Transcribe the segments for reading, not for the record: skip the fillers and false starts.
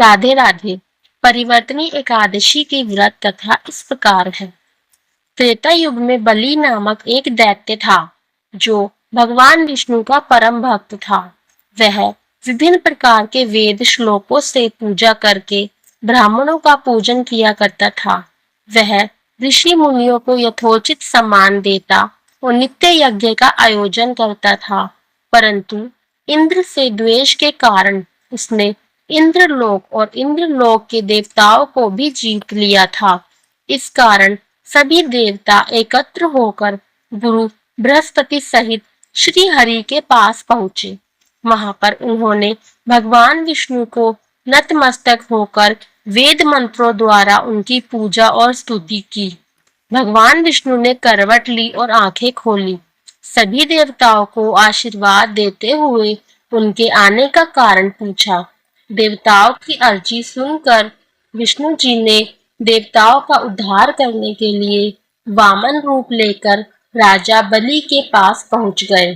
राधे राधे। परिवर्तनी एकादशी की व्रत कथा इस प्रकार है। त्रेता युग में बलि नामक एक दैत्य था जो भगवान विष्णु का परम भक्त था। वह विभिन्न प्रकार के वेद श्लोकों से पूजा करके ब्राह्मणों का पूजन किया करता था। वह ऋषि मुनियों को यथोचित सम्मान देता और नित्य यज्ञ का आयोजन करता था, परंतु इंद्र से द्वेष के कारण उसने इंद्रलोक और इंद्रलोक के देवताओं को भी जीत लिया था। इस कारण सभी देवता एकत्र होकर गुरु बृहस्पति सहित श्री हरि के पास पहुंचे। वहां पर उन्होंने भगवान विष्णु को नतमस्तक होकर वेद मंत्रों द्वारा उनकी पूजा और स्तुति की। भगवान विष्णु ने करवट ली और आंखें खोली। सभी देवताओं को आशीर्वाद देते हुए उनके आने का कारण पूछा। देवताओं की अर्जी सुनकर विष्णु जी ने देवताओं का उद्धार करने के लिए वामन रूप लेकर राजा बलि के पास पहुंच गए।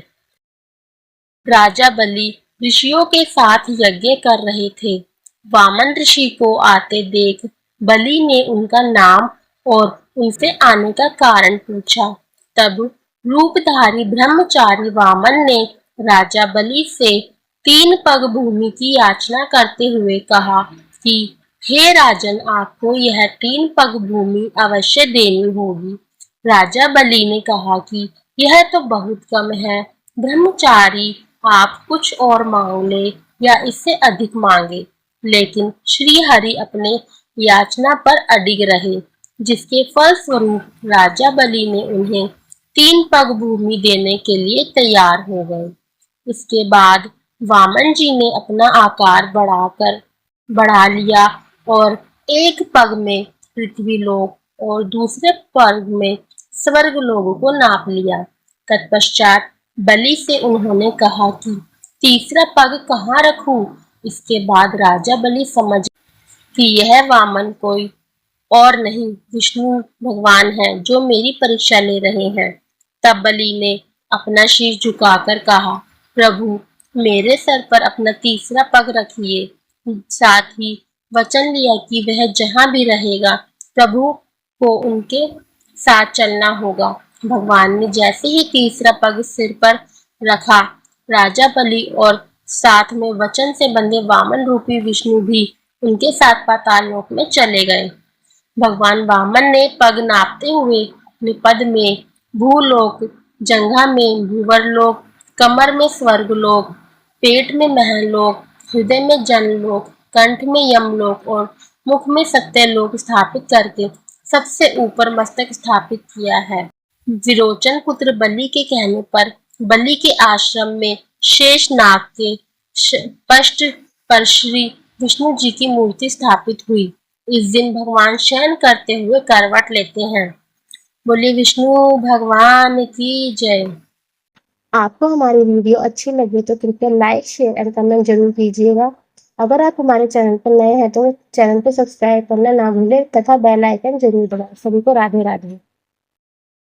राजा बलि ऋषियों के साथ यज्ञ कर रहे थे। वामन ऋषि को आते देख बलि ने उनका नाम और उनसे आने का कारण पूछा। तब रूपधारी ब्रह्मचारी वामन ने राजा बलि से 3 पग भूमि की याचना करते हुए कहा कि हे राजन, आपको यह 3 पग भूमि अवश्य देनी होगी। राजा बलि ने कहा कि यह तो बहुत कम है ब्रह्मचारी, आप कुछ और मांग ले या इससे अधिक मांगे। लेकिन श्री हरि अपने याचना पर अडिग रहे, जिसके फलस्वरूप राजा बलि ने उन्हें 3 पग भूमि देने के लिए तैयार हो गए। इसके बाद वामन जी ने अपना आकार बढ़ा लिया और एक पग में पृथ्वी लोक और दूसरे पग में स्वर्ग लोगों को नाप लिया। तत्पश्चात बलि से उन्होंने कहा कि तीसरा पग कहाँ रखूं। इसके बाद राजा बलि समझ कि यह वामन कोई और नहीं विष्णु भगवान है जो मेरी परीक्षा ले रहे हैं। तब बलि ने अपना शीश झुकाकर कहा, प्रभु मेरे सर पर अपना तीसरा पग रखिए। साथ ही वचन लिया कि वह जहां भी रहेगा प्रभु को उनके साथ चलना होगा। भगवान ने जैसे ही तीसरा पग सिर पर रखा, राजा बलि और साथ में वचन से बंधे वामन रूपी विष्णु भी उनके साथ पाताल लोक में चले गए। भगवान वामन ने पग नापते हुए अपने पद में भूलोक, जंघा में भूवरलोक, कमर में स्वर्गलोक, पेट में महलोक, हृदय में जनलोक, कंठ में यमलोक और मुख में सत्यलोक स्थापित करके सबसे ऊपर मस्तक स्थापित किया है। विरोचन पुत्र बलि के कहने पर बलि के आश्रम में शेषनाग के पष्ट पर श्री विष्णु जी की मूर्ति स्थापित हुई। इस दिन भगवान शयन करते हुए करवट लेते हैं। बोलिए विष्णु भगवान की जय। आपको हमारी वीडियो अच्छी लगी तो कृपया लाइक, शेयर एंड कमेंट जरूर कीजिएगा। अगर आप हमारे चैनल पर नए हैं तो चैनल को सब्सक्राइब करना ना भूलें तथा बेल आइकन जरूर दबाएं। सभी को राधे राधे।